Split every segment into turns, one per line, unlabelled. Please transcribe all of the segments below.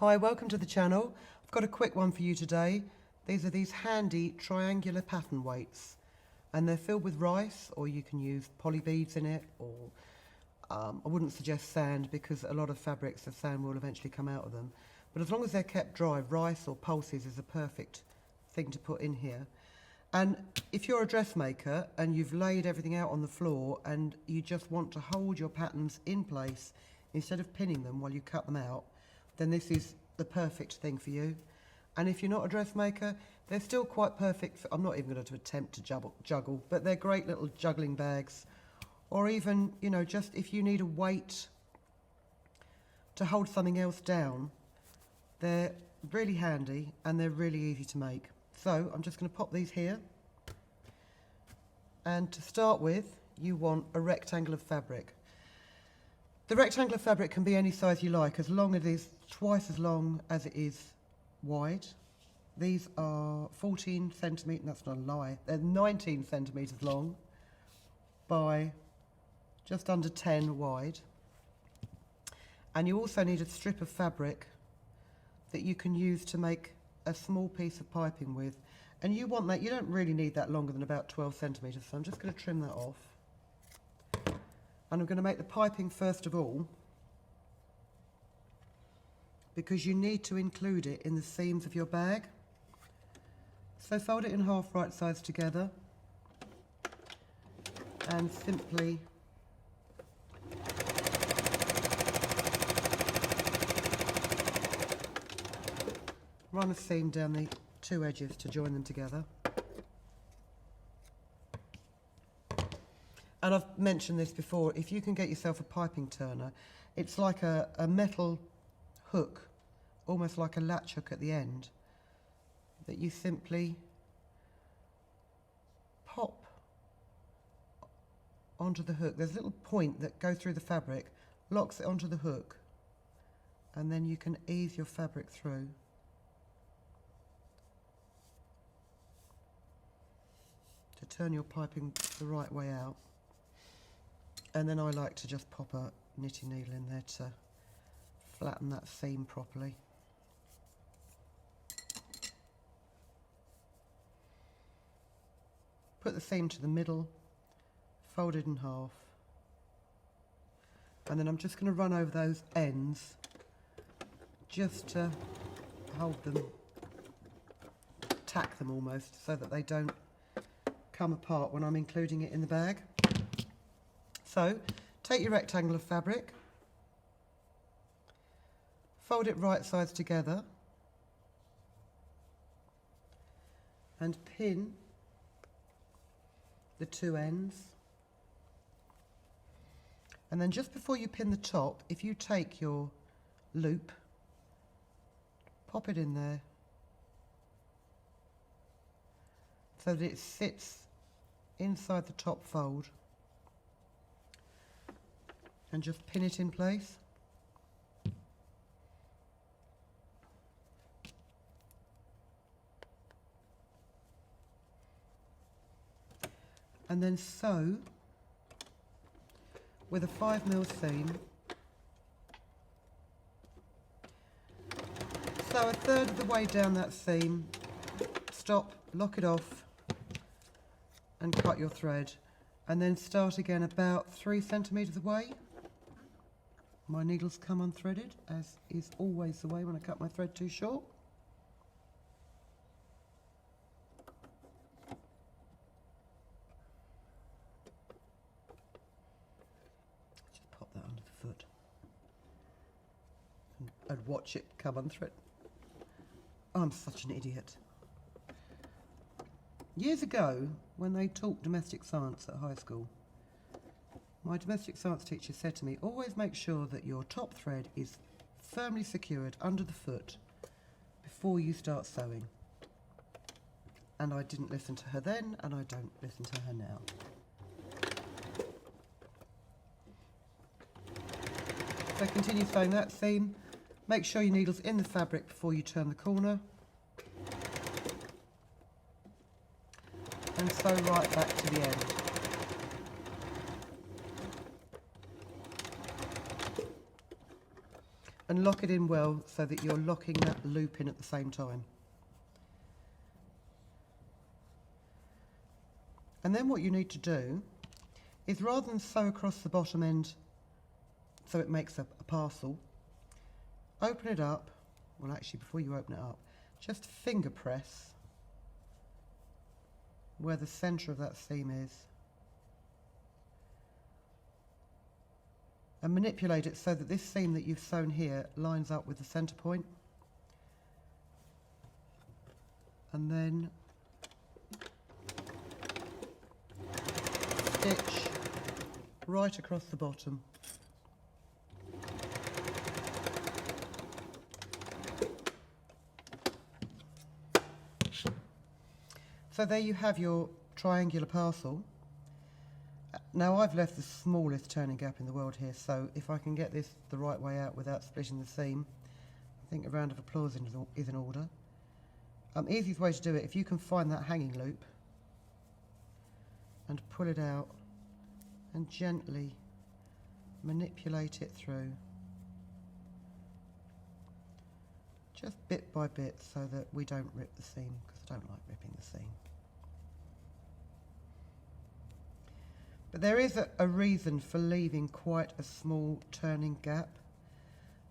Hi, welcome to the channel. I've got a quick one for you today. These are these handy triangular pattern weights, and they're filled with rice, or you can use poly beads in it, or I wouldn't suggest sand because a lot of fabrics, the sand will eventually come out of them. But as long as they're kept dry, rice or pulses is a perfect thing to put in here. And if you're a dressmaker and you've laid everything out on the floor and you just want to hold your patterns in place instead of pinning them while you cut them out, then this is the perfect thing for you. And if you're not a dressmaker, they're still quite perfect for, I'm not even going to attempt to juggle, but they're great little juggling bags. Or even, you know, just if you need a weight to hold something else down, they're really handy and they're really easy to make. So I'm just going to pop these here. And to start with, you want a rectangle of fabric. The rectangle of fabric can be any size you like, as long as it is twice as long as it is wide. These are 14 centimetres, that's not a lie, they're 19 centimetres long by just under 10 wide. And you also need a strip of fabric that you can use to make a small piece of piping with. And you want that, you don't really need that longer than about 12 centimetres, so I'm just going to trim that off. And I'm going to make the piping first of all, because you need to include it in the seams of your bag. So fold it in half right sides together and simply run a seam down the two edges to join them together. And I've mentioned this before, if you can get yourself a piping turner, it's like a metal hook, almost like a latch hook at the end, that you simply pop onto the hook. There's a little point that goes through the fabric, locks it onto the hook, and then you can ease your fabric through. To turn your piping the right way out. And then I like to just pop a knitting needle in there to flatten that seam properly. Put the seam to the middle, fold it in half, and then I'm just going to run over those ends just to hold them, tack them almost, so that they don't come apart when I'm including it in the bag. So take your rectangle of fabric, fold it right sides together and pin the two ends. And then just before you pin the top, if you take your loop, pop it in there so that it sits inside the top fold, and just pin it in place. And then sew with a 5mm seam. Sew a third of the way down that seam, stop, lock it off, and cut your thread. And then start again about 3 centimetres away. My needles come unthreaded, as is always the way when I cut my thread too short. Just pop that under the foot and watch it come unthread. I'm such an idiot. Years ago, when they taught domestic science at high school, my domestic science teacher said to me, always make sure that your top thread is firmly secured under the foot before you start sewing. And I didn't listen to her then, and I don't listen to her now. So continue sewing that seam. Make sure your needle's in the fabric before you turn the corner. And sew right back to the end. and lock it in well so that you're locking that loop in at the same time. And then what you need to do is, rather than sew across the bottom end so it makes a parcel, open it up. Well, actually, before you open it up, just finger press where the centre of that seam is and manipulate it so that this seam that you've sewn here lines up with the centre point. And then stitch right across the bottom. So there you have your triangular parcel. Now I've left the smallest turning gap in the world here, so if I can get this the right way out without splitting the seam, I think a round of applause is in order. Easiest way to do it, if you can find that hanging loop and pull it out and gently manipulate it through, just bit by bit, so that we don't rip the seam, because I don't like ripping the seam. But there is a reason for leaving quite a small turning gap,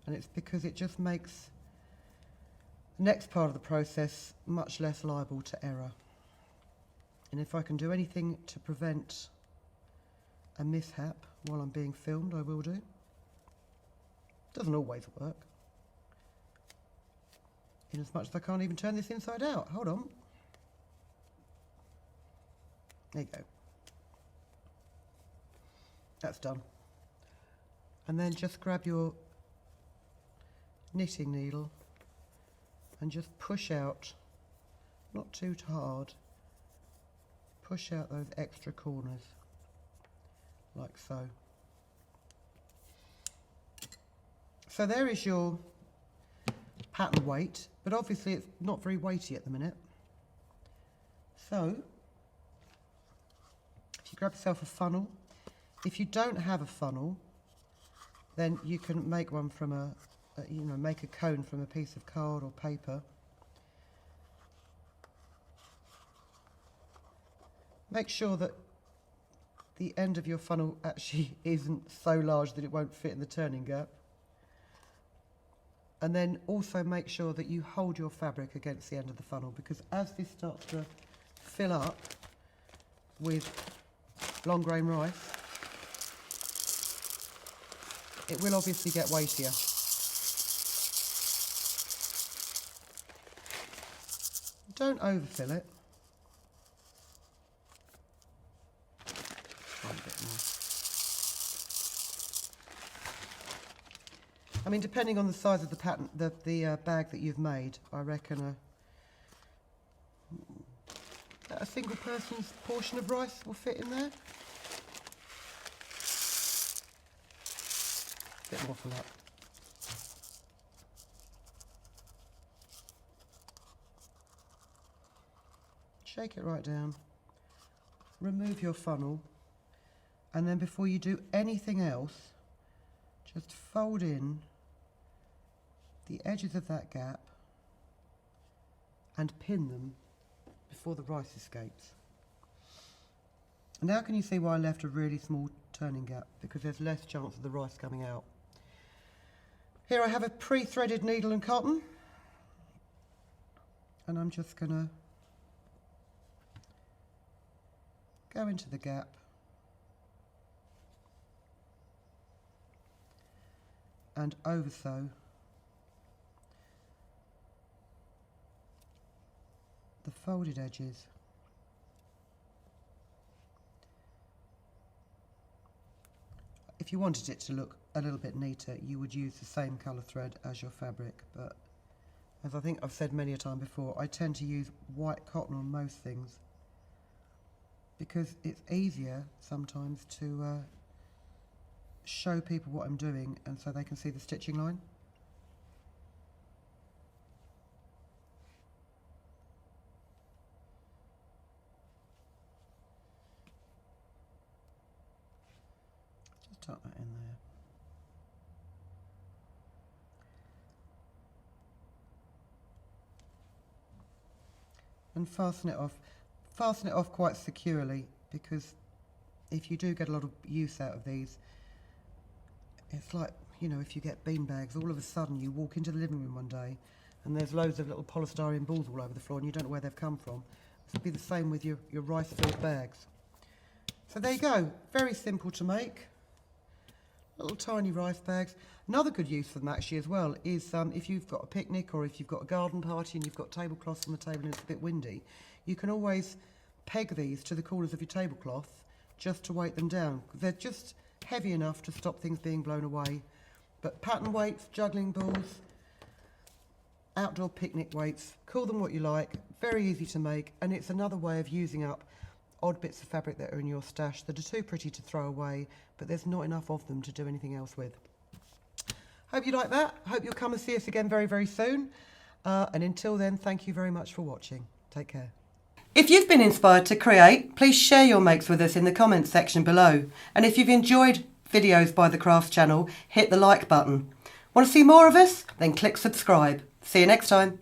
and it's because it just makes the next part of the process much less liable to error. And if I can do anything to prevent a mishap while I'm being filmed, I will do. Doesn't always work, in as much as I can't even turn this inside out. Hold on. There you go. That's done. And then just grab your knitting needle and just push out, not too hard, push out those extra corners, like so. So there is your pattern weight, but obviously it's not very weighty at the minute. So if you grab yourself a funnel, if you don't have a funnel, then you can make one from make a cone from a piece of card or paper. Make sure that the end of your funnel actually isn't so large that it won't fit in the turning gap. And then also make sure that you hold your fabric against the end of the funnel, because as this starts to fill up with long grain rice, it will obviously get weightier. Don't overfill it. Try a bit more. I mean, depending on the size of the pattern, the bag that you've made, I reckon a single person's portion of rice will fit in there. Bit more for luck. Shake it right down. Remove your funnel, and then before you do anything else, just fold in the edges of that gap and pin them before the rice escapes. And now can you see why I left a really small turning gap? Because there's less chance of the rice coming out. Here I have a pre-threaded needle and cotton, and I'm just going to go into the gap and over sew the folded edges. If you wanted it to look a little bit neater, you would use the same colour thread as your fabric, but as I think I've said many a time before, I tend to use white cotton on most things because it's easier sometimes to show people what I'm doing, and so they can see the stitching line. Just tuck that in there. and fasten it off. Fasten it off quite securely, because if you do get a lot of use out of these, it's like, you know, if you get bean bags, all of a sudden you walk into the living room one day and there's loads of little polystyrene balls all over the floor and you don't know where they've come from. This will be the same with your rice-filled bags. So there you go, very simple to make. Little tiny rice bags. Another good use for them actually as well is if you've got a picnic or if you've got a garden party and you've got tablecloths on the table and it's a bit windy, you can always peg these to the corners of your tablecloth just to weight them down. They're just heavy enough to stop things being blown away. But pattern weights, juggling balls, outdoor picnic weights, call them what you like, very easy to make, and it's another way of using up odd bits of fabric that are in your stash that are too pretty to throw away, but there's not enough of them to do anything else with. Hope you like that. Hope you'll come and see us again very, very soon. And until then, thank you very much for watching. Take care. If you've been inspired to create, please share your makes with us in the comments section below. And if you've enjoyed videos by the Crafts channel, hit the like button. Want to see more of us? Then click subscribe. See you next time.